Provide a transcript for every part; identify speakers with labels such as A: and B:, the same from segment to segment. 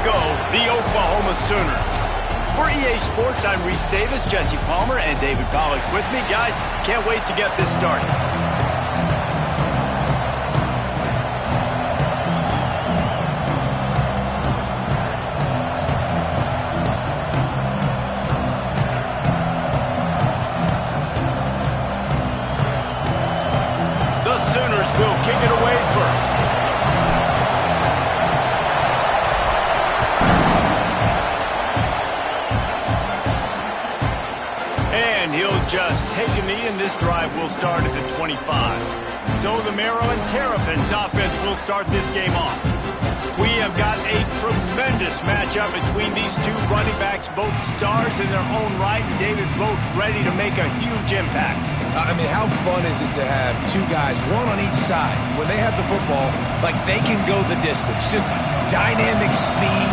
A: go, the Oklahoma Sooners. For EA Sports, I'm Reese Davis, Jesse Palmer, and David Pollack with me. Guys, can't wait to get this started. The Sooners will kick it away first. And he'll just take a knee, and this drive will start at the 25. So the Maryland Terrapins offense will start this game off. We have got a tremendous matchup between these two running backs, both stars in their own right, and David, both ready to make a huge impact.
B: I mean, how fun is it to have two guys, one on each side, when they have the football, like they can go the distance. Just dynamic speed,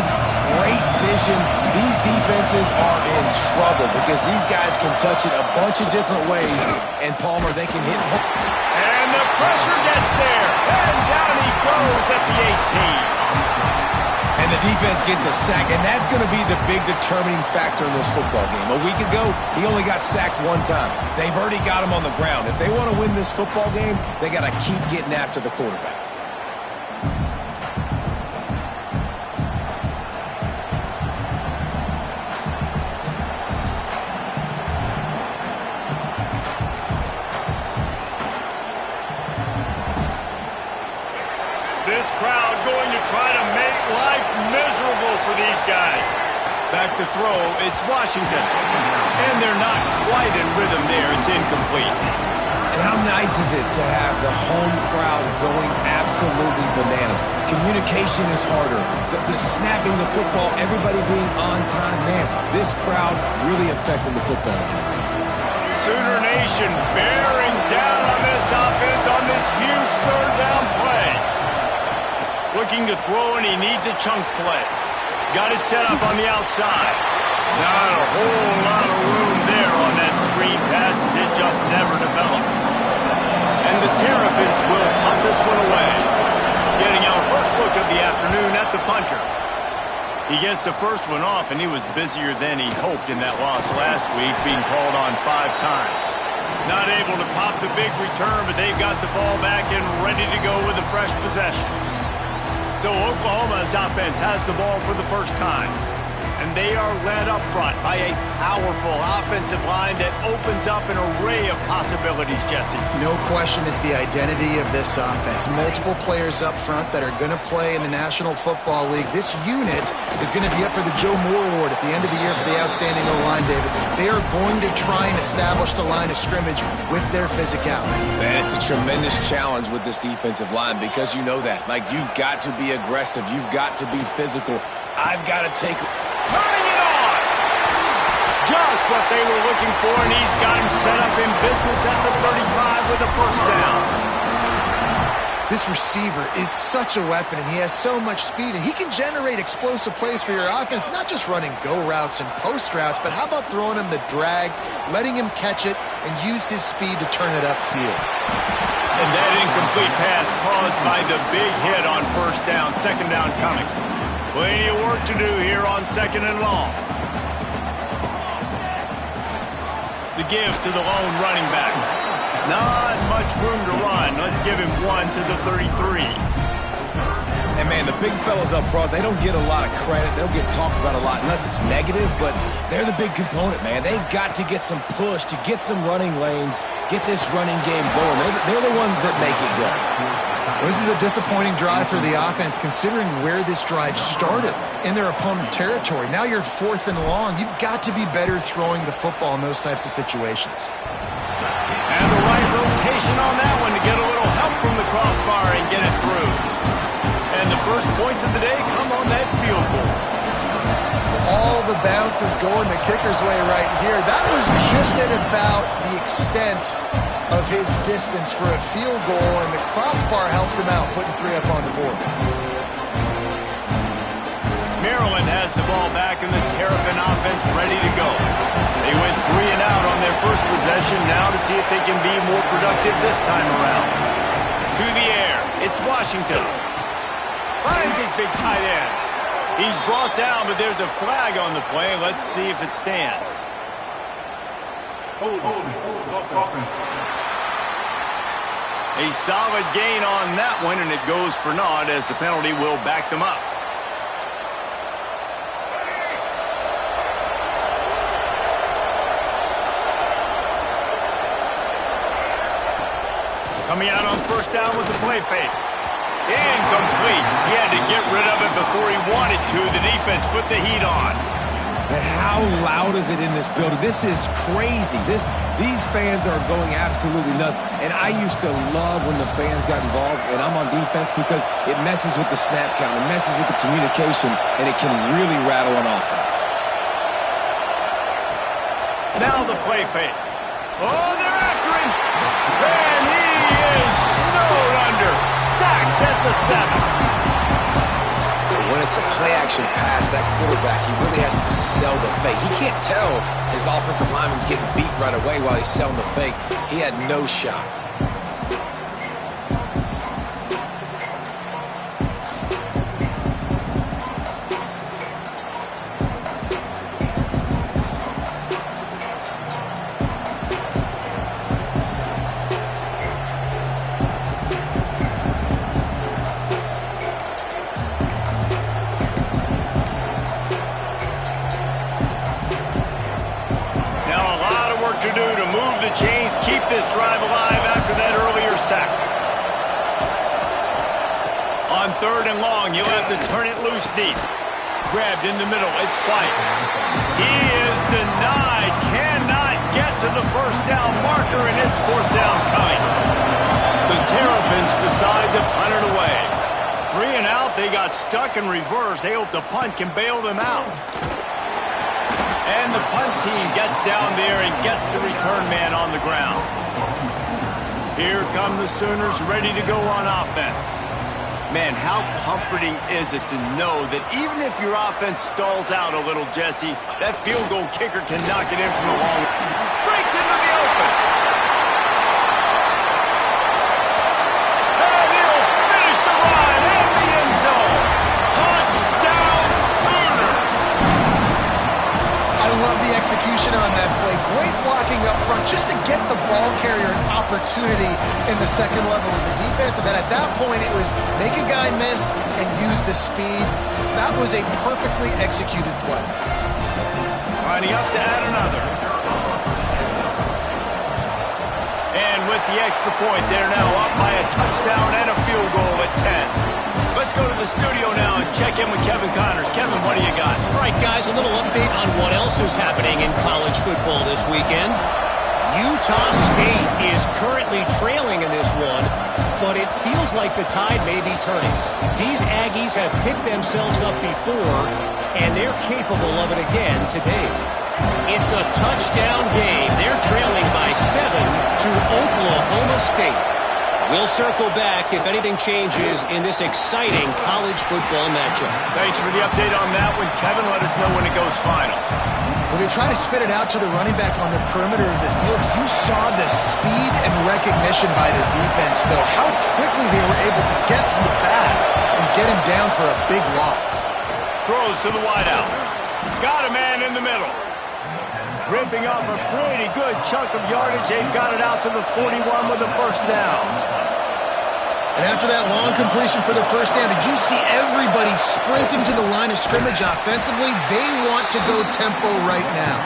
B: great vision. These defenses are in trouble because these guys can touch it a bunch of different ways, and Palmer, they can hit home.
A: And the pressure gets there, and down he goes at the 18.
B: And the defense gets a sack, and that's going to be the big determining factor in this football game. A week ago, he only got sacked one time. They've already got him on the ground. If they want to win this football game, they got to keep getting after the quarterback.
A: This crowd going to try to make life miserable for these guys. Back to throw, it's Washington. And they're not quite in rhythm there. It's incomplete.
B: And how nice is it to have the home crowd going absolutely bananas? Communication is harder. The snapping the football, everybody being on time. Man, this crowd really affecting the football game.
A: Sooner Nation bearing down on this offense on this huge third down play. Looking to throw, and he needs a chunk play. Got it set up on the outside. Not a whole lot of room there on that screen pass as it just never developed. And the Terrapins will punt this one away. Getting our first look of the afternoon at the punter. He gets the first one off, and he was busier than he hoped in that loss last week, being called on 5 times. Not able to pop the big return, but they've got the ball back and ready to go with a fresh possession. So Oklahoma's offense has the ball for the first time. And they are led up front by a powerful offensive line that opens up an array of possibilities, Jesse.
C: No question it's the identity of this offense. Multiple players up front that are going to play in the National Football League. This unit is going to be up for the Joe Moore Award at the end of the year for the outstanding O-line, David. They are going to try and establish the line of scrimmage with their physicality.
B: Man, it's a tremendous challenge with this defensive line because you know that. Like, you've got to be aggressive. You've got to be physical. I've got to take...
A: Turning it on! Just what they were looking for, and he's got him set up in business at the 35 with a first down.
C: This receiver is such a weapon, and he has so much speed, and he can generate explosive plays for your offense, not just running go routes and post routes, but how about throwing him the drag, letting him catch it, and use his speed to turn it upfield.
A: And that incomplete pass caused by the big hit on first down, second down coming. Plenty of work to do here on second and long. The give to the lone running back. Not much room to run. Let's give him one to the 33.
B: And, man, the big fellas up front, they don't get a lot of credit. They'll get talked about a lot unless it's negative, but they're the big component, man. They've got to get some push, to get some running lanes, get this running game going. They're the ones that make it go.
C: Well, this is a disappointing drive for the offense, considering where this drive started in their opponent territory. Now you're 4th and long. You've got to be better throwing the football in those types of situations.
A: And the right rotation on that one to get a little help from the crossbar and get it through. And the first points of the day come on that field goal.
C: All the bounces going the kicker's way right here. That was just at about the extent of his distance for a field goal, and the crossbar helped him out, putting 3 up on the board.
A: Maryland has the ball back, and the Terrapin offense ready to go. They went 3 and out on their first possession, now to see if they can be more productive this time around. To the air, it's Washington. Finds his big tight end. He's brought down, but there's a flag on the play. Let's see if it stands.
D: Hold.
A: A solid gain on that one, and it goes for naught as the penalty will back them up. Coming out on first down with the play fake. Incomplete. He had to get rid of it before he wanted to. The defense put the heat on.
B: And how loud is it in this building? This is crazy. These fans are going absolutely nuts. And I used to love when the fans got involved, and I'm on defense, because it messes with the snap count. It messes with the communication, and it can really rattle an offense.
A: Now the play fake. Oh, they're after him. And he is snowed under. Sacked at the 7.
B: When it's a play-action pass, that quarterback, he really has to sell the fake. He can't tell his offensive lineman's getting beat right away while he's selling the fake. He had no shot.
A: To do to move the chains, keep this drive alive after that earlier sack. On 3rd and long, you'll have to turn it loose deep. Grabbed in the middle, it's White. He is denied, cannot get to the first down marker, and it's 4th down coming. The Terrapins decide to punt it away. 3 and out, they got stuck in reverse. They hope the punt can bail them out. And the punt team gets down there and gets the return man on the ground. Here come the Sooners ready to go on offense. Man, how comforting is it to know that even if your offense stalls out a little, Jesse, that field goal kicker can knock it in from the long. Breaks into the open. And he'll finish the run in the end zone. Touchdown, Sooners.
C: I love the execution on that play. Great blocking up front just to get the ball carrier an opportunity in the second level of the defense. And then at that point, it was make a guy miss and use the speed. That was a perfectly executed play.
A: Lining up to add another. And with the extra point, they're now up by a touchdown and a field goal at 10. Let's go to the studio now and check in with Kevin Connors. Kevin, what do you got?
E: All right, guys, a little update on what else is happening in college football this weekend. Utah State is currently trailing in this one, but it feels like the tide may be turning. These Aggies have picked themselves up before, and they're capable of it again today. It's a touchdown game. They're trailing by 7 to Oklahoma State. We'll circle back if anything changes in this exciting college football matchup.
A: Thanks for the update on that one, Kevin. Let us know when it goes final.
C: Well, they try to spit it out to the running back on the perimeter of the field. You saw the speed and recognition by the defense, though. How quickly they were able to get to the back and get him down for a big loss.
A: Throws to the wideout. Got a man in the middle. Ripping off a pretty good chunk of yardage. They've got it out to the 41 with the first down.
C: And after that long completion for the first down, did you see everybody sprinting to the line of scrimmage offensively? They want to go tempo right now.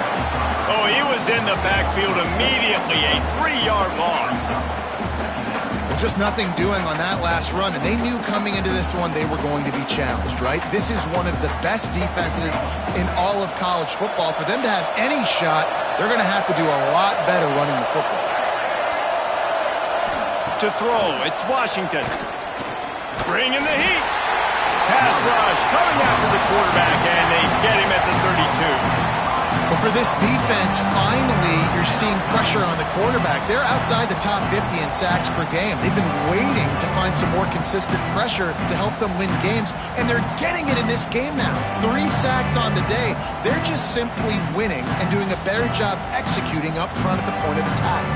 A: Oh, he was in the backfield immediately. A 3-yard loss.
C: Just nothing doing on that last run, and they knew coming into this one they were going to be challenged, right? This is one of the best defenses in all of college football. For them to have any shot, they're going to have to do a lot better running the football.
A: To throw, it's Washington. Bringing the heat. Pass rush, coming after the quarterback, and they get him at the 32.
C: But for this defense, finally, you're seeing pressure on the quarterback. They're outside the top 50 in sacks per game. They've been waiting to find some more consistent pressure to help them win games, and they're getting it in this game now. 3 sacks on the day. They're just simply winning and doing a better job executing up front at the point of attack.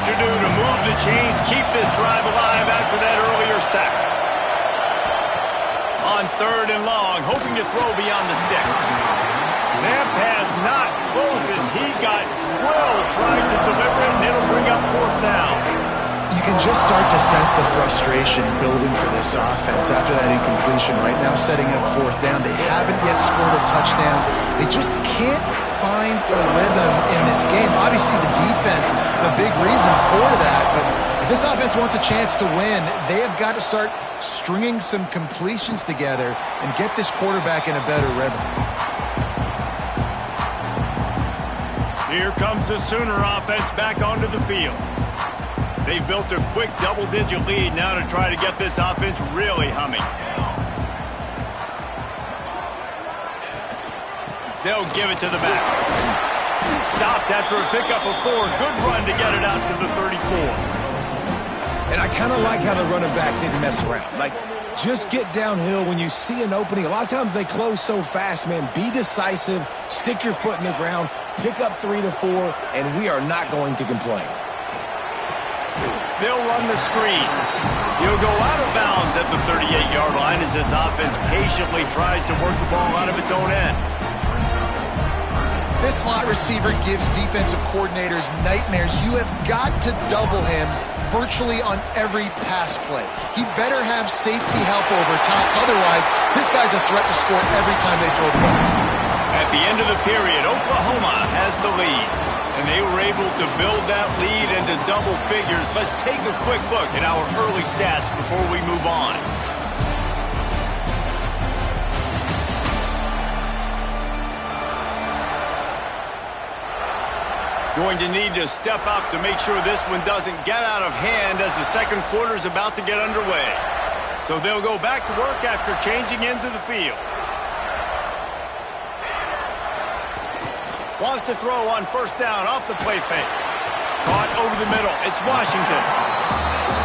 A: to do to move the chains, keep this drive alive after that earlier sack. On 3rd and long, hoping to throw beyond the sticks. That pass not close as he got drilled trying to deliver it, and it'll bring up 4th down.
C: You can just start to sense the frustration building for this offense after that incompletion. Right now, setting up 4th down. They haven't yet scored a touchdown. They just can't find a rhythm in this game. Obviously, the defense, a big reason for that. But if this offense wants a chance to win, they have got to start stringing some completions together and get this quarterback in a better rhythm.
A: Here comes the Sooner offense back onto the field. They've built a quick double-digit lead now to try to get this offense really humming. They'll give it to the back. Stopped after a pickup of 4. Good run to get it out to the 34.
B: And I kind of like how the running back didn't mess around. Like, just get downhill when you see an opening. A lot of times they close so fast, man. Be decisive, stick your foot in the ground, pick up 3 to 4, and we are not going to complain.
A: They'll run the screen. He'll go out of bounds at the 38-yard line as this offense patiently tries to work the ball out of its own end.
C: This slot receiver gives defensive coordinators nightmares. You have got to double him virtually on every pass play. He better have safety help over top. Otherwise, this guy's a threat to score every time they throw the ball.
A: At the end of the period, Oklahoma has the lead. And they were able to build that lead into double figures. Let's take a quick look at our early stats before we move on. Going to need to step up to make sure this one doesn't get out of hand as the second quarter is about to get underway. So they'll go back to work after changing into the field. Wants to throw on 1st down off the play fake. Caught over the middle. It's Washington.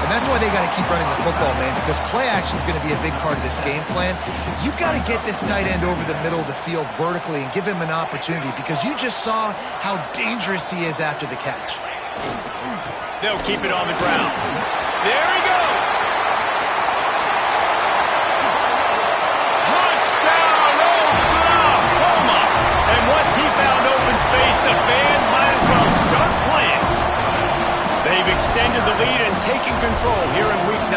C: And that's why they got to keep running the football, man, because play action is going to be a big part of this game plan. You've got to get this tight end over the middle of the field vertically and give him an opportunity because you just saw how dangerous he is after the catch.
A: They'll keep it on the ground. There he goes. Touchdown, Oklahoma. And once he found open space, the band might as well start playing. They've extended the lead and taken control here in Week 9.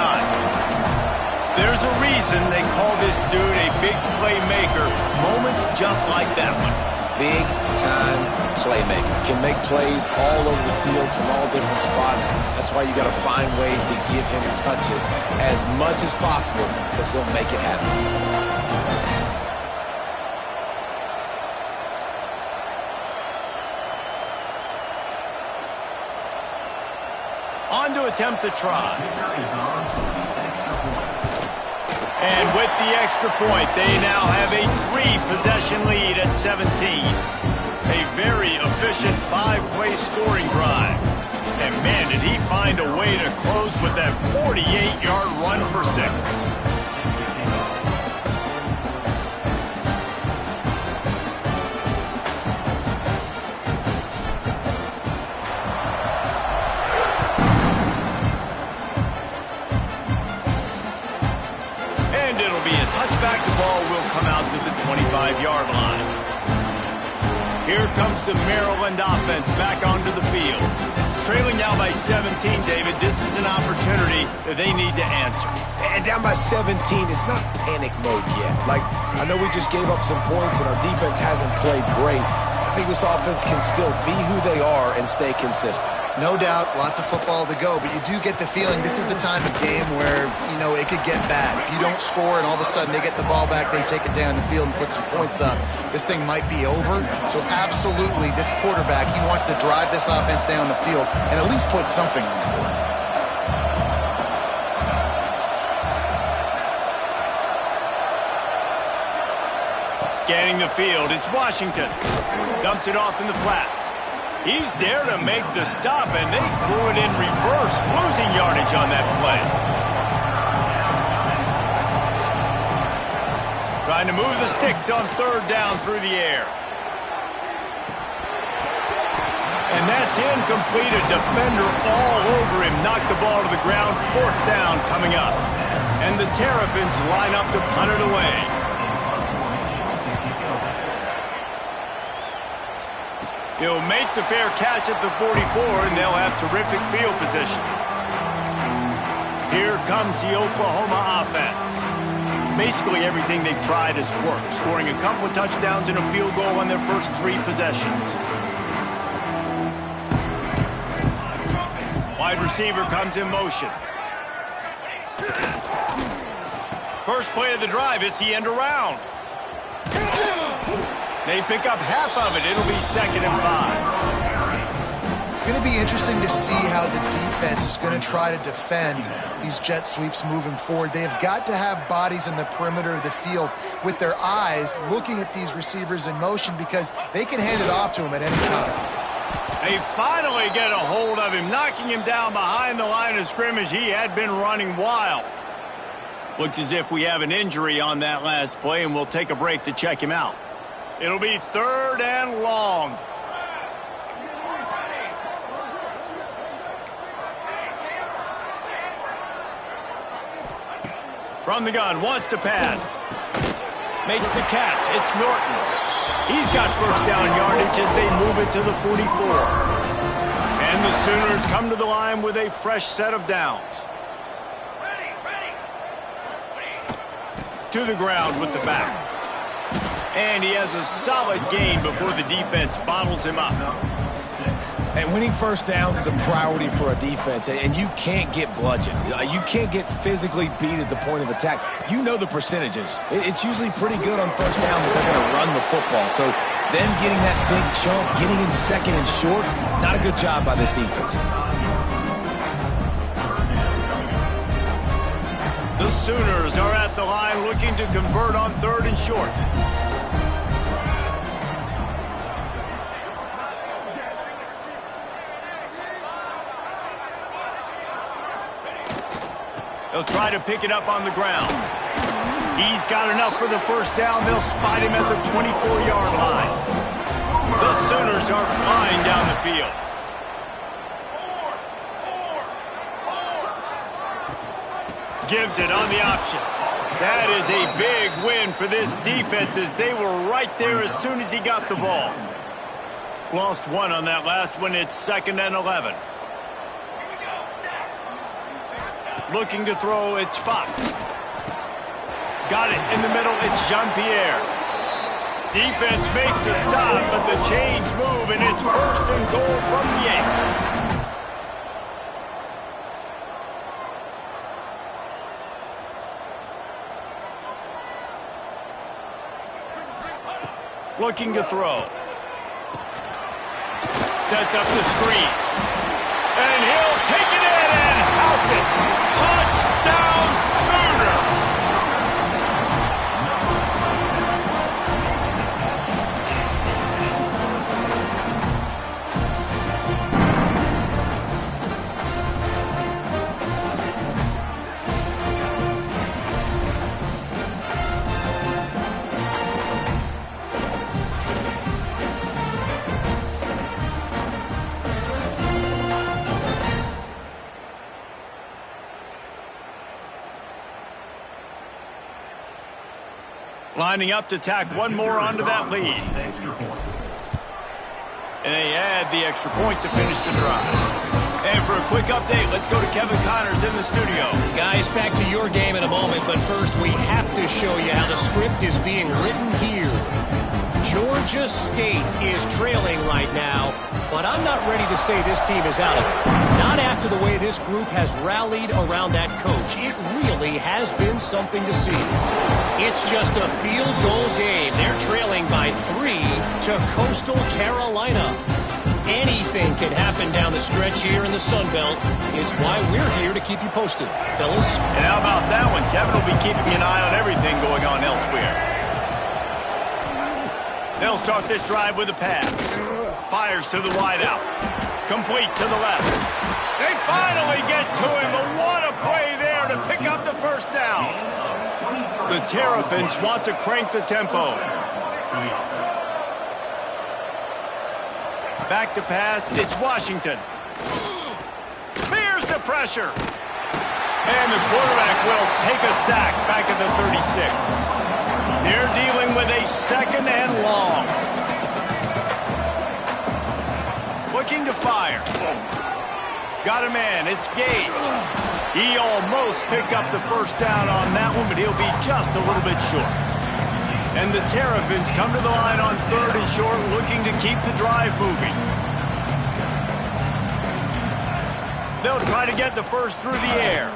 A: There's a reason they call this dude a big playmaker. Moments just like that one.
B: Big-time playmaker. Can make plays all over the field from all different spots. That's why you got to find ways to give him touches as much as possible because he'll make it happen.
A: On to attempt the try. And with the extra point, they now have a 3-possession lead at 17. A very efficient 5-play scoring drive. And man, did he find a way to close with that 48-yard run for 6. The 25-yard line. Here comes the Maryland offense back onto the field. Trailing now by 17, David. This is an opportunity that they need to answer.
B: And down by 17, it's not panic mode yet. Like, I know we just gave up some points and our defense hasn't played great. I think this offense can still be who they are and stay consistent.
C: No doubt, lots of football to go, but you do get the feeling this is the time of game where, you know, it could get bad. If you don't score and all of a sudden they get the ball back, they take it down the field and put some points up, this thing might be over. So absolutely, this quarterback, he wants to drive this offense down the field and at least put something on the board.
A: Scanning the field, it's Washington. Dumps it off in the flats. He's there to make the stop, and they threw it in reverse, losing yardage on that play. Trying to move the sticks on 3rd down through the air. And that's incomplete. A defender all over him. Knocked the ball to the ground. 4th down coming up. And the Terrapins line up to punt it away. He'll make the fair catch at the 44, and they'll have terrific field position. Here comes the Oklahoma offense. Basically everything they've tried has worked, scoring a couple of touchdowns and a field goal on their first 3 possessions. Wide receiver comes in motion. First play of the drive, it's the end around. They pick up half of it. It'll be 2nd and 5.
C: It's going to be interesting to see how the defense is going to try to defend these jet sweeps moving forward. They have got to have bodies in the perimeter of the field with their eyes looking at these receivers in motion because they can hand it off to them at any time.
A: They finally get a hold of him, knocking him down behind the line of scrimmage. He had been running wild. Looks as if we have an injury on that last play, and we'll take a break to check him out. It'll be 3rd and long. From the gun, wants to pass. Makes the catch. It's Norton. He's got 1st down yardage as they move it to the 44. And the Sooners come to the line with a fresh set of downs. To the ground with the back. And he has a solid gain before the defense bottles him up.
B: And winning 1st downs is a priority for a defense, and you can't get bludgeoned. You can't get physically beat at the point of attack. You know the percentages. It's usually pretty good on 1st down that they're going to run the football. So them getting that big chunk, getting in 2nd and short, not a good job by this defense.
A: The Sooners are at the line looking to convert on 3rd and short. They'll try to pick it up on the ground. He's got enough for the 1st down. They'll spot him at the 24-yard line. The Sooners are flying down the field. Gives it on the option. That is a big win for this defense as they were right there as soon as he got the ball. Lost 1 on that last one. It's 2nd and 11. Looking to throw, it's Fox. Got it in the middle, it's Jean-Pierre. Defense makes a stop, but the chains move, and it's 1st and goal from the 8. Looking to throw. Sets up the screen. And he'll take it in and house it. Touchdown, Sooners! Lining up to tack 1 more onto that lead. And they add the extra point to finish the drive. And for a quick update, let's go to Kevin Connors in the studio.
E: Guys, back to your game in a moment, but first we have to show you how the script is being written here. Georgia State is trailing right now, but I'm not ready to say this team is out of it. Not after the way this group has rallied around that coach. It really has been something to see. It's just a field goal game. They're trailing by 3 to Coastal Carolina. Anything can happen down the stretch here in the Sun Belt. It's why we're here to keep you posted, fellas.
A: And how about that one? Kevin will be keeping an eye on everything going on elsewhere. They'll start this drive with a pass. Fires to the wideout. Complete to the left. They finally get to him, but what a play there to pick up the 1st down. The Terrapins want to crank the tempo. Back to pass. It's Washington. Fears the pressure. And the quarterback will take a sack back at the 36. They're dealing with a 2nd and long. Looking to fire. Got a man. It's Gage. He almost picked up the first down on that one, but he'll be just a little bit short. And the Terrapins come to the line on 3rd and short, looking to keep the drive moving. They'll try to get the first through the air.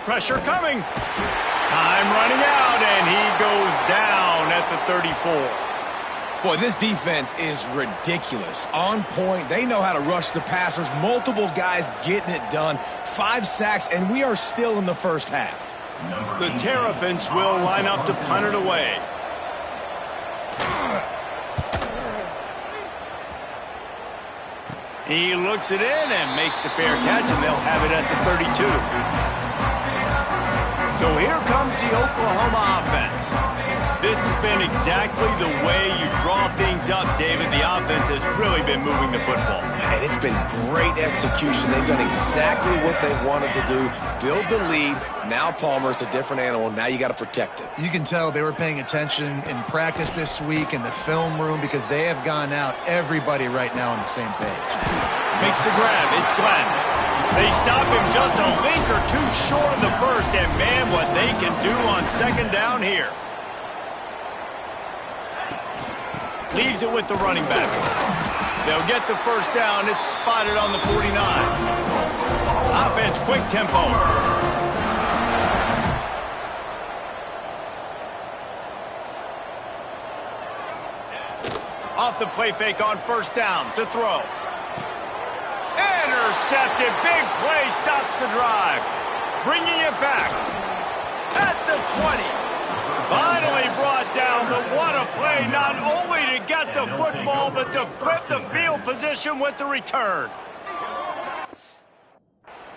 A: Pressure coming. Time running out, and he goes down at the 34.
B: Boy, this defense is ridiculous. On point. They know how to rush the passers. Multiple guys getting it done. 5 sacks, and we are still in the first half.
A: The Terrapins will line up to punt it away. He looks it in and makes the fair catch, and they'll have it at the 32. So here comes the Oklahoma offense. This has been exactly the way you draw things up, David. The offense has really been moving the football.
B: And it's been great execution. They've done exactly what they've wanted to do. Build the lead. Now Palmer's a different animal. Now you got to protect it.
C: You can tell they were paying attention in practice this week in the film room because they have gone out, everybody right now on the same page.
A: Makes the grab. It's Glenn. They stop him just a link or two short of the first, and man, what they can do on 2nd down here. Leaves it with the running back. They'll get the first down. It's spotted on the 49. Offense, quick tempo. Off the play fake on 1st down to throw. Intercepted. Big play stops the drive. Bringing it back at the 20. Finally brought down, but what a play, not only to get the football, but to flip the field position with the return.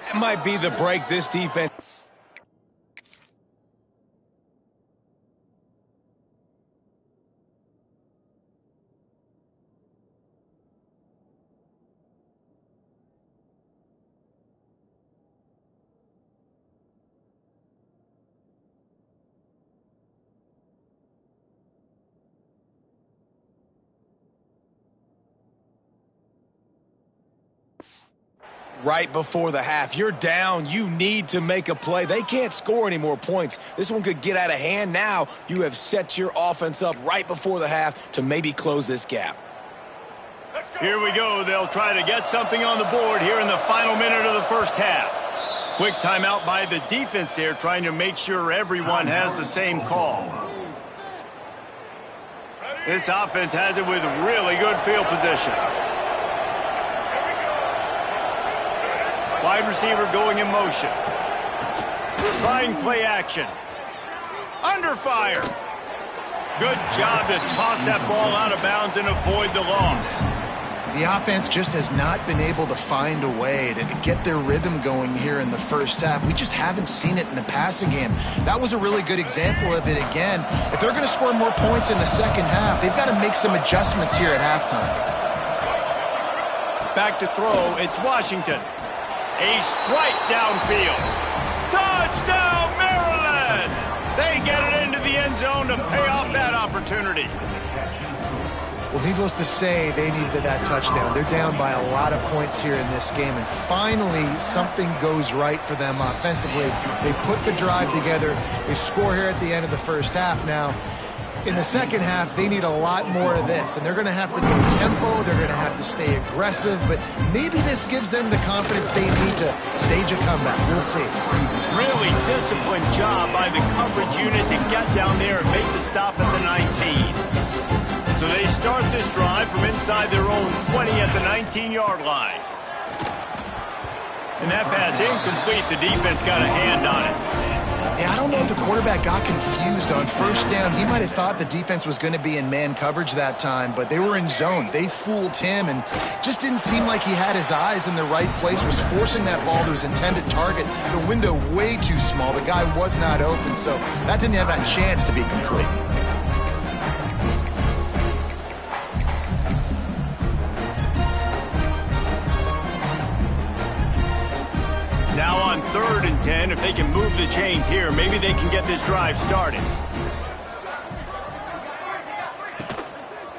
B: That might be the break this defense. Right before the half, you're down. You need to make a play. They can't score any more points. This one could get out of hand. Now you have set your offense up right before the half to maybe close this gap.
A: Here we go. They'll try to get something on the board here in the final minute of the first half. Quick timeout by the defense there, trying to make sure everyone has the same call. This offense has it with really good field position. Wide receiver going in motion. Trying play action. Under fire. Good job to toss that ball out of bounds and avoid the loss.
C: The offense just has not been able to find a way to get their rhythm going here in the first half. We just haven't seen it in the passing game. That was a really good example of it again. If they're going to score more points in the second half, they've got to make some adjustments here at halftime.
A: Back to throw, it's Washington. A strike downfield. Touchdown, Maryland! They get it into the end zone to pay off that opportunity.
C: Well, needless to say, they needed that touchdown. They're down by a lot of points here in this game, and finally something goes right for them offensively. They put the drive together. They score here at the end of the first half. Now, in the second half, they need a lot more of this, and they're going to have to go tempo. They're going to have to stay aggressive, but maybe this gives them the confidence they need to stage a comeback. We'll see.
A: Really disciplined job by the coverage unit to get down there and make the stop at the 19. So they start this drive from inside their own 20 at the 19-yard line. And that pass incomplete. The defense got a hand on it.
C: Yeah, I don't know if the quarterback got confused on first down. He might have thought the defense was going to be in man coverage that time, but they were in zone. They fooled him and just didn't seem like he had his eyes in the right place, was forcing that ball to his intended target. The window way too small. The guy was not open, so that didn't have that chance to be complete.
A: Now on 3rd and 10, if they can move the chains here, maybe they can get this drive started.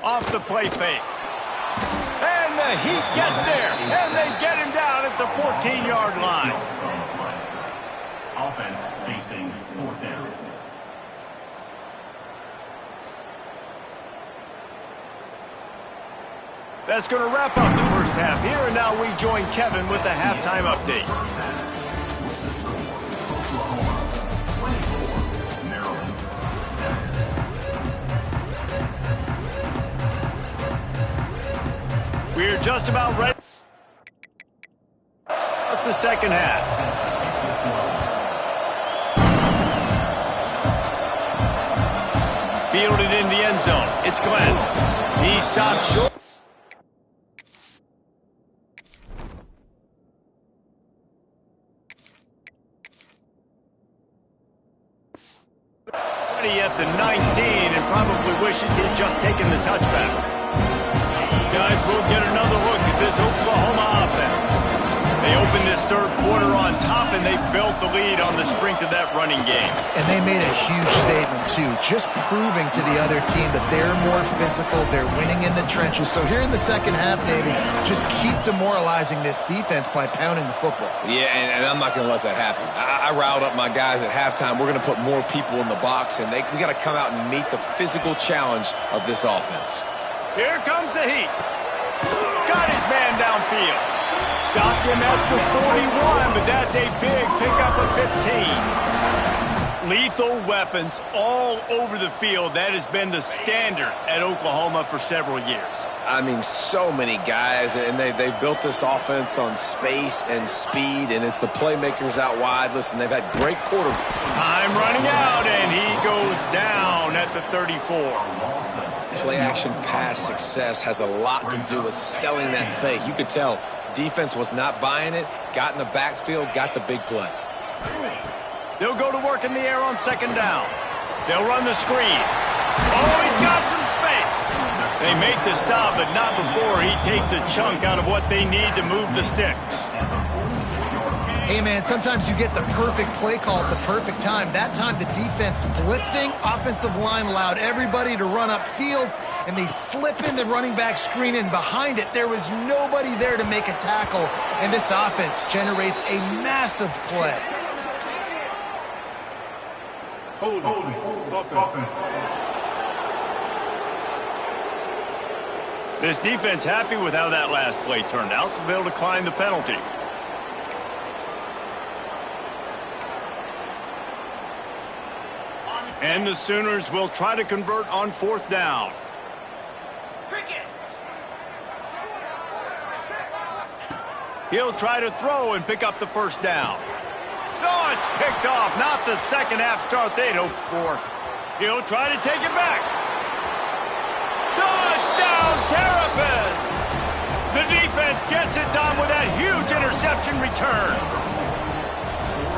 A: Off the play fake. And the Heat gets there, and they get him down at the 14-yard line.
D: Offense facing 4th down.
A: That's going to wrap up the first half here, and now we join Kevin with the halftime update. We're just about ready for the second half. Fielded in the end zone. It's Glenn. He stopped short. At the 19 and probably wishes he'd just taken the touchback. Guys, we'll get another look at this Oklahoma offense. They opened this third quarter on top, and they built the lead on the strength of that running game.
C: And they made a huge statement, too, just proving to the other team that they're more physical, they're winning in the trenches. So here in the second half, David, just keep demoralizing this defense by pounding the football.
B: Yeah, and I'm not going to let that happen. I riled up my guys at halftime. We're going to put more people in the box, and we got to come out and meet the physical challenge of this offense.
A: Here comes the Heat. Got his man downfield. Stopped him at the 41, but that's a big pickup of 15. Lethal weapons all over the field. That has been the standard at Oklahoma for several years.
B: I mean, so many guys, and they built this offense on space and speed, and it's the playmakers out wide. Listen, they've had great quarterbacks.
A: Time running out, and he goes down at the 34.
B: Play-action pass success has a lot to do with selling that fake. You could tell defense was not buying it, got in the backfield, got the big play.
A: They'll go to work in the air on second down. They'll run the screen. Oh, he's got some space. They make the stop, but not before he takes a chunk out of what they need to move the sticks.
C: Hey, man, sometimes you get the perfect play call at the perfect time. That time the defense blitzing, offensive line allowed everybody to run upfield, and they slip in the running back screen, and behind it there was nobody there to make a tackle, and this offense generates a massive play.
D: Hold on.
A: This defense happy with how that last play turned out, so they'll decline the penalty. And the Sooners will try to convert on 4th down. He'll try to throw and pick up the first down. No, it's picked off. Not the second half start they'd hoped for. He'll try to take it back. Touchdown, Terrapins! The defense gets it done with that huge interception return.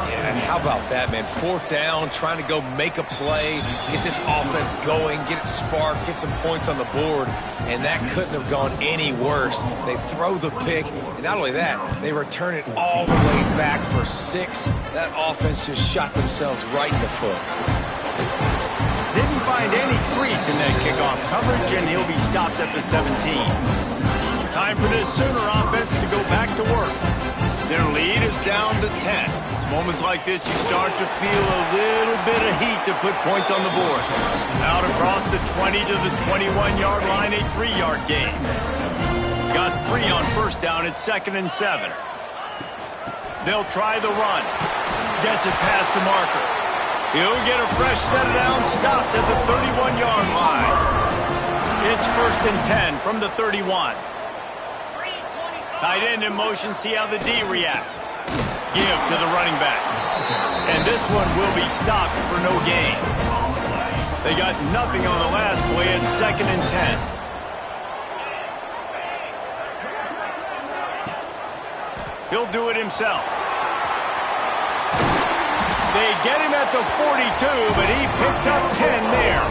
B: Yeah, and how about that, man? 4th down, trying to go make a play, get this offense going, get it sparked, get some points on the board, and that couldn't have gone any worse. They throw the pick, and not only that, they return it all the way back for 6. That offense just shot themselves right in the foot.
A: Didn't find any crease in that kickoff coverage, and he'll be stopped at the 17. Time for this Sooner offense to go back to work. Their lead is down to 10. It's moments like this you start to feel a little bit of heat to put points on the board. Out across the 20 to the 21-yard line, a 3-yard gain. Got 3 on first down at 2nd and 7. They'll try the run. Gets it past the marker. He'll get a fresh set of downs, stopped at the 31-yard line. It's 1st and 10 from the 31. Tight end in motion, see how the D reacts. Give to the running back. And this one will be stopped for no gain. They got nothing on the last play at 2nd and 10. He'll do it himself. They get him at the 42, but he picked up 10 there.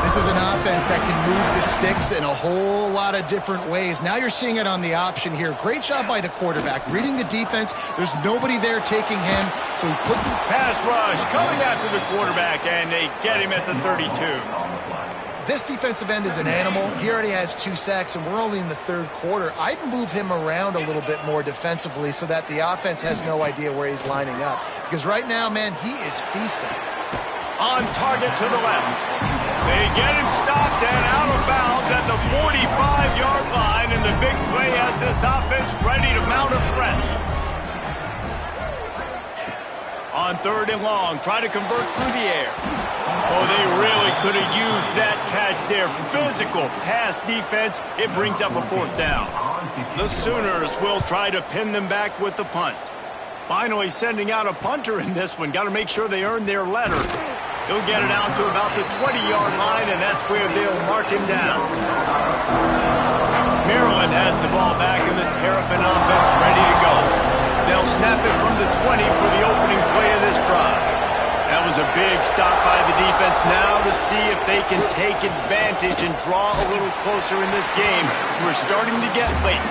C: This This is an offense that can move the sticks in a whole lot of different ways. Now you're seeing it on the option here. Great job by the quarterback. Reading the defense, there's nobody there taking him, so he put the
A: pass rush coming after the quarterback, and they get him at the 32.
C: This defensive end is an animal. He already has 2 sacks, and we're only in the third quarter. I'd move him around a little bit more defensively so that the offense has no idea where he's lining up. Because right now, man, he is feasting.
A: On target to the left. They get him stopped and out of bounds at the 45-yard line, and the big play has this offense ready to mount a threat. On 3rd and long, try to convert through the air. Oh, they really could have used that catch there. Physical pass defense. It brings up a 4th down. The Sooners will try to pin them back with the punt. Finally sending out a punter in this one. Got to make sure they earn their letter. He'll get it out to about the 20-yard line, and that's where they'll mark him down. Maryland has the ball back, and the Terrapin offense ready to go. They'll snap it from the 20 for the opening play of this drive. That was a big stop by the defense. Now to see if they can take advantage and draw a little closer in this game. So we're starting to get late.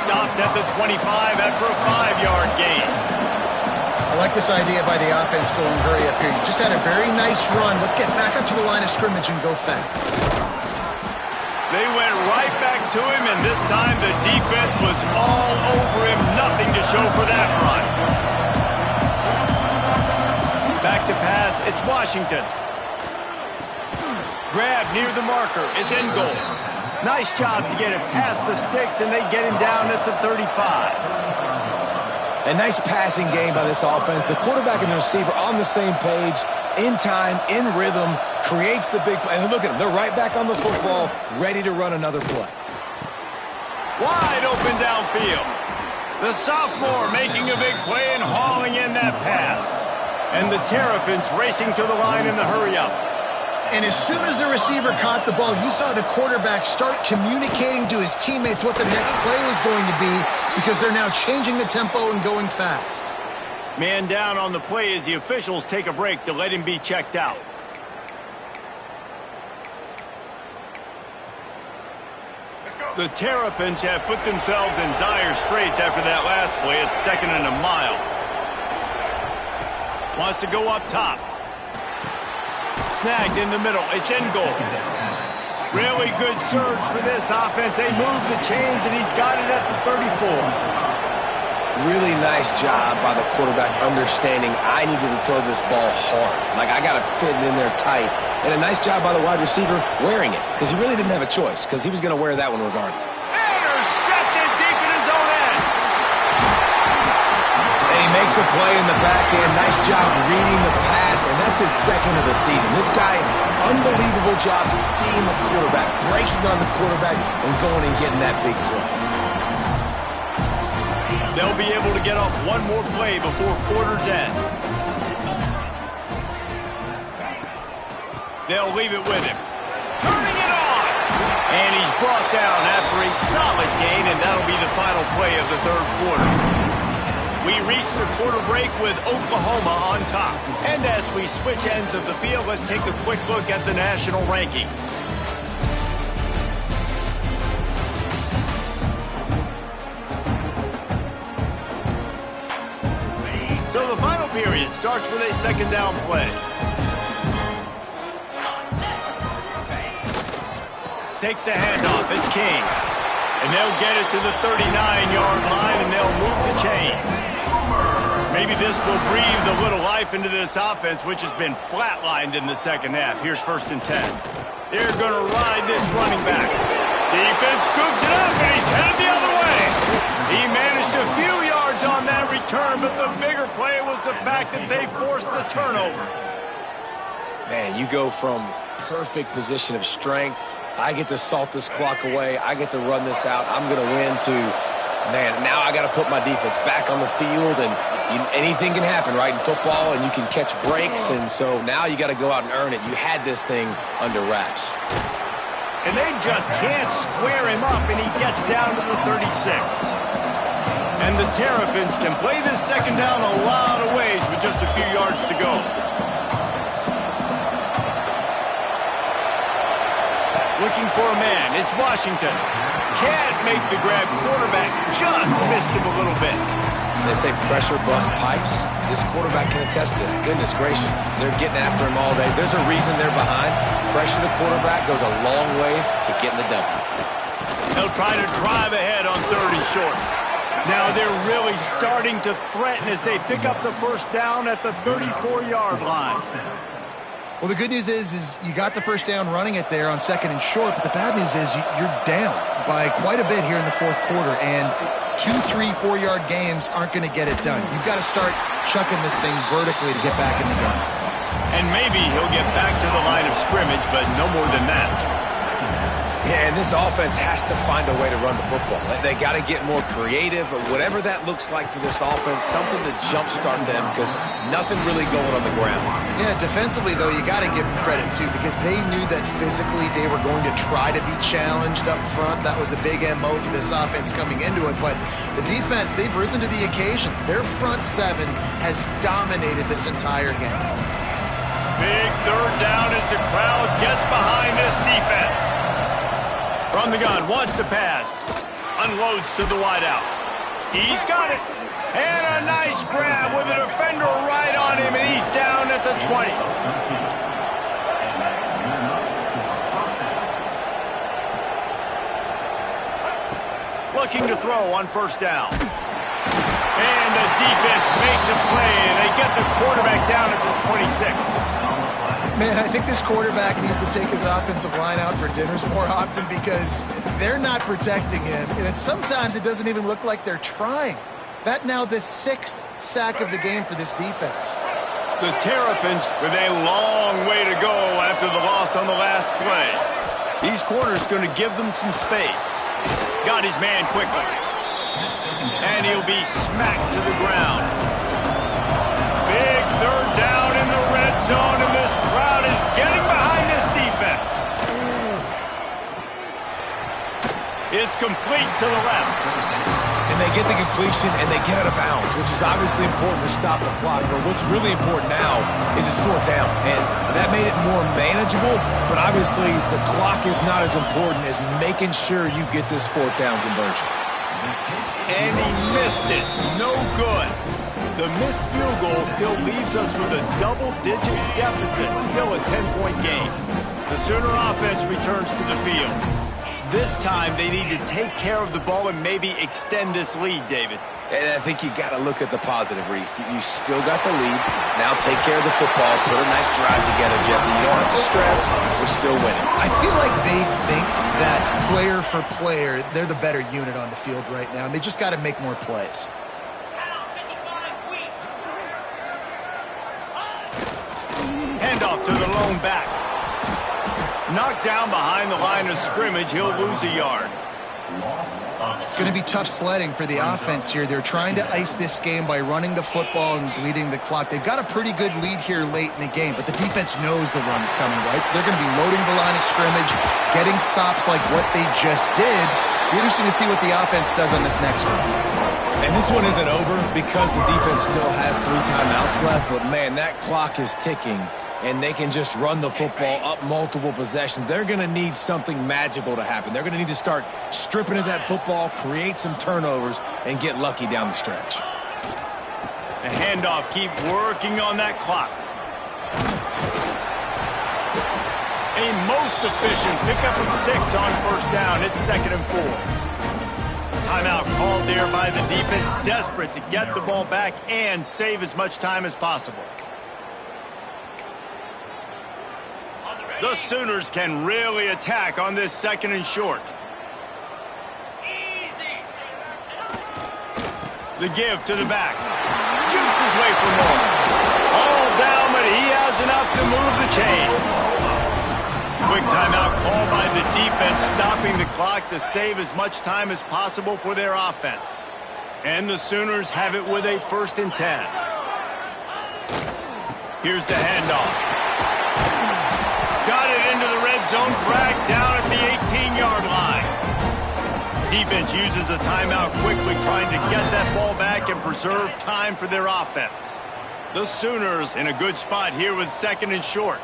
A: Stopped at the 25 after a 5-yard gain.
C: I like this idea by the offense going hurry up here. You just had a very nice run. Let's get back up to the line of scrimmage and go fast.
A: They went right back to him, and this time the defense was all over him. Nothing to show for that run. Back to pass. It's Washington. Grab near the marker. It's in goal. Nice job to get it past the sticks, and they get him down at the 35.
B: A nice passing game by this offense. The quarterback and the receiver on the same page, in time, in rhythm, creates the big play. And look at them. They're right back on the football, ready to run another play.
A: Wide open downfield. The sophomore making a big play and hauling in that pass. And the Terrapins racing to the line in the hurry-up.
C: And as soon as the receiver caught the ball, you saw the quarterback start communicating to his teammates what the next play was going to be because they're now changing the tempo and going fast.
A: Man down on the play as the officials take a break to let him be checked out. The Terrapins have put themselves in dire straits after that last play. It's 2nd and a mile. Wants to go up top. Snagged in the middle. It's in goal. Really good surge for this offense. They move the chains, and he's got it at the 34.
B: Really nice job by the quarterback understanding I needed to throw this ball hard. Like, I got to fit it in there tight. And a nice job by the wide receiver wearing it because he really didn't have a choice because he was going to wear that one regardless.
A: Intercepted deep in his own end.
B: And he makes a play in the back end. Nice job reading the pass, and that's his 2nd of the season. This guy, unbelievable job seeing the quarterback, breaking on the quarterback, and going and getting that big play.
A: They'll be able to get off one more play before quarter's end. They'll leave it with him. Turning it on! And he's brought down after a solid gain, and that'll be the final play of the 3rd quarter. We reach the quarter break with Oklahoma on top. And as we switch ends of the field, let's take a quick look at the national rankings. So the final period starts with a 2nd down play. Takes the handoff. It's King. And they'll get it to the 39-yard line, and they'll move the chains. Maybe this will breathe a little life into this offense, which has been flatlined in the 2nd half. Here's 1st and 10. They're going to ride this running back. Defense scoops it up, and he's headed the other way. He managed a few yards on that return, but the bigger play was the fact that they forced the turnover.
B: Man, you go from perfect position of strength. I get to salt this clock away. I get to run this out. I'm going to win to, man, now I got to put my defense back on the field, and anything can happen, right, in football, and you can catch breaks, and so now you got to go out and earn it. You had this thing under wraps.
A: And they just can't square him up, and he gets down to the 36. And the Terrapins can play this 2nd down a lot of ways with just a few yards to go. for a man. It's Washington. Can't make the grab. Quarterback just missed him a little bit.
B: They say pressure bust pipes. This quarterback can attest to that. Goodness gracious, they're getting after him all day. There's a reason they're behind. Pressure the quarterback goes a long way to getting the W.
A: They'll try to drive ahead on 3rd and short. Now they're really starting to threaten as they pick up the first down at the 34-yard line.
C: Well, the good news is you got the first down running it there on 2nd and short, but the bad news is you're down by quite a bit here in the 4th quarter, and 2, 3, 4-yard gains aren't going to get it done. You've got to start chucking this thing vertically to get back in the game.
A: And maybe he'll get back to the line of scrimmage, but no more than that.
B: Yeah, and this offense has to find a way to run the football. They got to get more creative, or whatever that looks like for this offense, something to jumpstart them, because nothing really going on the ground.
C: Yeah, defensively, though, you got to give them credit, too, because they knew that physically they were going to try to be challenged up front. That was a big MO for this offense coming into it, but the defense, they've risen to the occasion. Their front 7 has dominated this entire game.
A: Big 3rd down as the crowd gets behind this defense. From the gun, wants to pass. Unloads to the wideout. He's got it. And a nice grab with a defender right on him, and he's down at the 20. Looking to throw on 1st down. And the defense makes a play, and they get the quarterback down at the 26.
C: Man, I think this quarterback needs to take his offensive line out for dinners more often because they're not protecting him. And sometimes it doesn't even look like they're trying. That now the 6th sack of the game for this defense.
A: The Terrapins with a long way to go after the loss on the last play. These corners going to give them some space. Got his man quickly. And he'll be smacked to the ground. Big 3rd down in the red zone, and this crowd is getting behind this defense. It's complete to the left.
B: And they get the completion, and they get out of bounds, which is obviously important to stop the clock. But what's really important now is it's 4th down, and that made it more manageable. But obviously, the clock is not as important as making sure you get this 4th down conversion.
A: And he missed it. No good. The missed field goal still leaves us with a double-digit deficit, still a 10-point game. The Sooner offense returns to the field. This time, they need to take care of the ball and maybe extend this lead, David.
B: And I think you got to look at the positive, Reese. You still got the lead. Now take care of the football. Put a nice drive together, Jesse. You don't have to stress. We're still winning.
C: I feel like they think that player for player, they're the better unit on the field right now, and they just got to make more plays.
A: Handoff to the lone back. Knocked down behind the line of scrimmage. He'll lose a yard.
C: It's going to be tough sledding for the offense here. They're trying to ice this game by running the football and bleeding the clock. They've got a pretty good lead here late in the game, but the defense knows the run's coming, right? So they're going to be loading the line of scrimmage, getting stops like what they just did. Be interesting to see what the offense does on this next one.
B: And this one isn't over because the defense still has 3 timeouts left, but man, that clock is ticking. And they can just run the football up multiple possessions. They're going to need something magical to happen. They're going to need to start stripping at that football, create some turnovers, and get lucky down the stretch.
A: The handoff, keep working on that clock. A most efficient pickup of 6 on 1st down. It's 2nd and 4. Timeout called there by the defense, desperate to get the ball back and save as much time as possible. The Sooners can really attack on this 2nd and short. The give to the back. Jukes his way for more. All down, but he has enough to move the chains. Quick timeout called by the defense, stopping the clock to save as much time as possible for their offense. And the Sooners have it with a 1st and 10. Here's the handoff. Got it into the red zone, dragged down at the 18-yard line. Defense uses a timeout quickly, trying to get that ball back and preserve time for their offense. The Sooners in a good spot here with 2nd and short.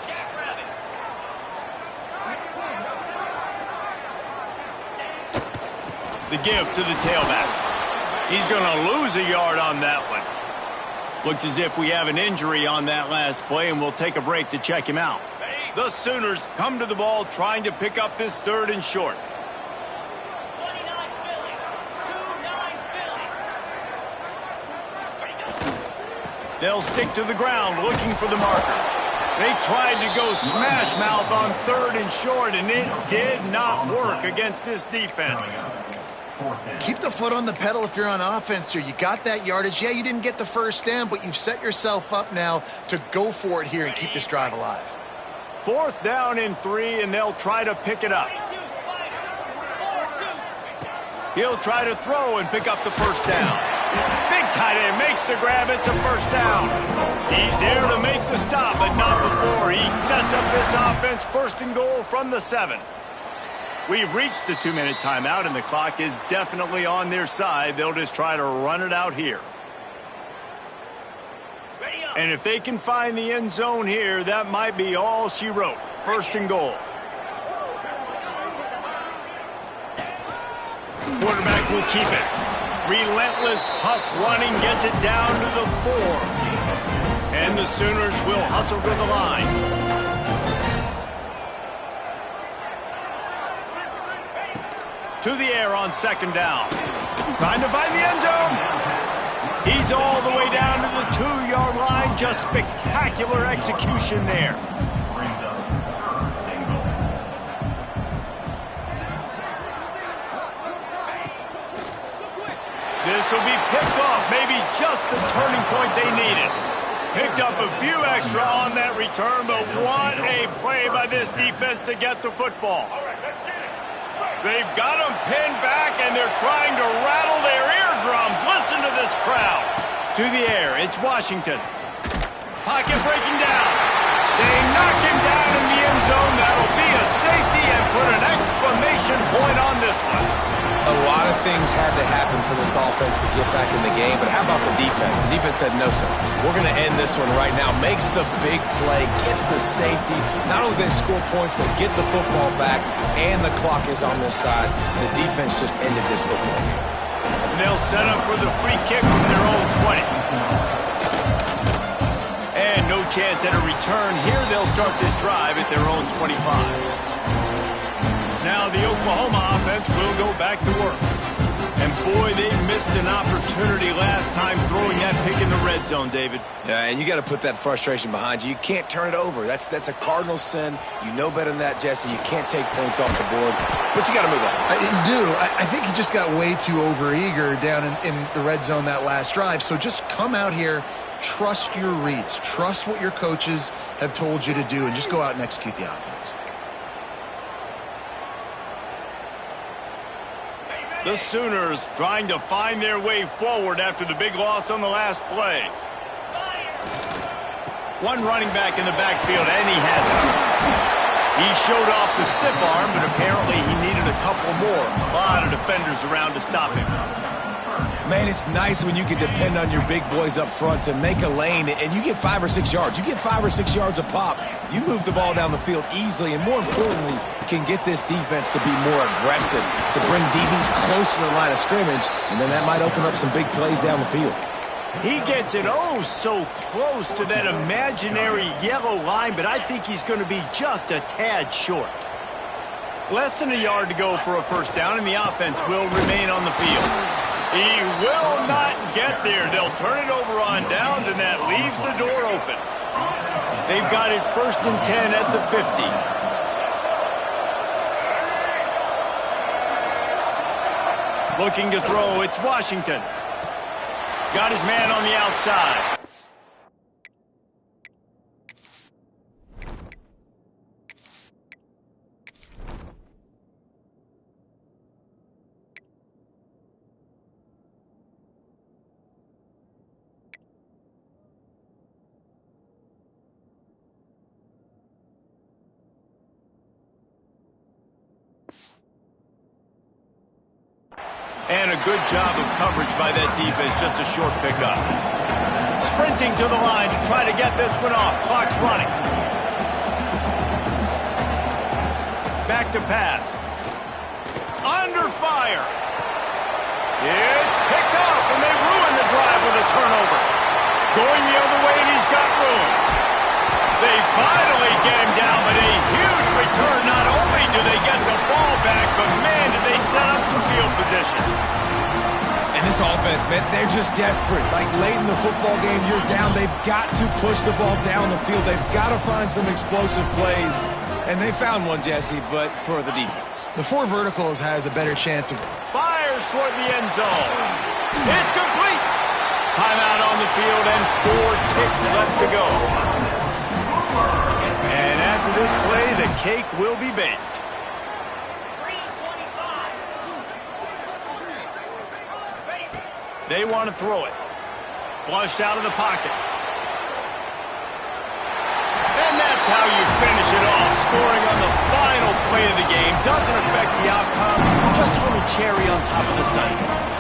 A: The give to the tailback. He's going to lose a yard on that one. Looks as if we have an injury on that last play, and we'll take a break to check him out. The Sooners come to the ball trying to pick up this 3rd and short. They'll stick to the ground looking for the marker. They tried to go smash mouth on 3rd and short, and it did not work against this defense.
C: Keep the foot on the pedal if you're on offense here. You got that yardage. Yeah, you didn't get the first down, but you've set yourself up now to go for it here and keep this drive alive.
A: 4th down and 3, and they'll try to pick it up. He'll try to throw and pick up the first down. Big tight end makes the grab. It's a first down. He's there to make the stop, but not before. He sets up this offense 1st and goal from the 7. We've reached the 2-minute timeout, and the clock is definitely on their side. They'll just try to run it out here. And if they can find the end zone here, that might be all she wrote. 1st and goal. Quarterback will keep it. Relentless, tough running gets it down to the 4. And the Sooners will hustle to the line. To the air on 2nd down. Trying to find the end zone. He's all the way down to the 2-yard line. Just spectacular execution there. This will be picked off. Maybe just the turning point they needed. Picked up a few extra on that return, but what a play by this defense to get the football. They've got them pinned back, and they're trying to rattle their eardrums. Listen to this crowd. To the air, it's Washington. Pocket breaking down. They knock him down in the end zone. That'll be a safety and put an exclamation point on this one.
B: A lot of things had to happen for this offense to get back in the game, but how about the defense? The defense said, no, sir, we're going to end this one right now. Makes the big play, gets the safety. Not only do they score points, they get the football back, and the clock is on this side. The defense just ended this football game.
A: And they'll set up for the free kick from their own 20. And no chance at a return here. They'll start this drive at their own 25. Now the Oklahoma offense will go back to work. And boy, they missed an opportunity last time throwing that pick in the red zone, David.
B: Yeah, and you got to put that frustration behind you. You can't turn it over. That's a cardinal sin. You know better than that, Jesse. You can't take points off the board, but you got to move on.
C: You do. I think he just got way too overeager down in the red zone that last drive. So just come out here, trust your reads, trust what your coaches have told you to do, and just go out and execute the offense.
A: The Sooners trying to find their way forward after the big loss on the last play. One running back in the backfield, and he has it. He showed off the stiff arm, but apparently he needed a couple more. A lot of defenders around to stop him.
B: Man, it's nice when you can depend on your big boys up front to make a lane, and you get 5 or 6 yards. You get 5 or 6 yards a pop. You move the ball down the field easily, and more importantly, can get this defense to be more aggressive, to bring DBs close to the line of scrimmage, and then that might open up some big plays down the field.
A: He gets it oh so close to that imaginary yellow line, but I think he's going to be just a tad short. Less than a yard to go for a first down, and the offense will remain on the field. He will not get there. They'll turn it over on downs, and that leaves the door open. They've got it 1st and 10 at the 50. Looking to throw, it's Washington. Got his man on the outside. And a good job of coverage by that defense, just a short pickup. Sprinting to the line to try to get this one off. Clock's running. Back to pass. Under fire. It's picked off, and they ruin the drive with a turnover. Going the other way, and he's got room. They finally get him down, but a huge return. Not only do they get the ball back, but, man, did they set up some field position.
B: And this offense, man, they're just desperate. Like, late in the football game, you're down. They've got to push the ball down the field. They've got to find some explosive plays. And they found one, Jesse, but for the defense.
C: The four verticals has a better chance of...
A: Fires toward the end zone. It's complete. Timeout on the field and 4 ticks left to go. And after this play, the cake will be baked. They want to throw it. Flushed out of the pocket. And that's how you finish it off. Scoring on the final play of the game doesn't affect the outcome. Just a little cherry on top of the sundae.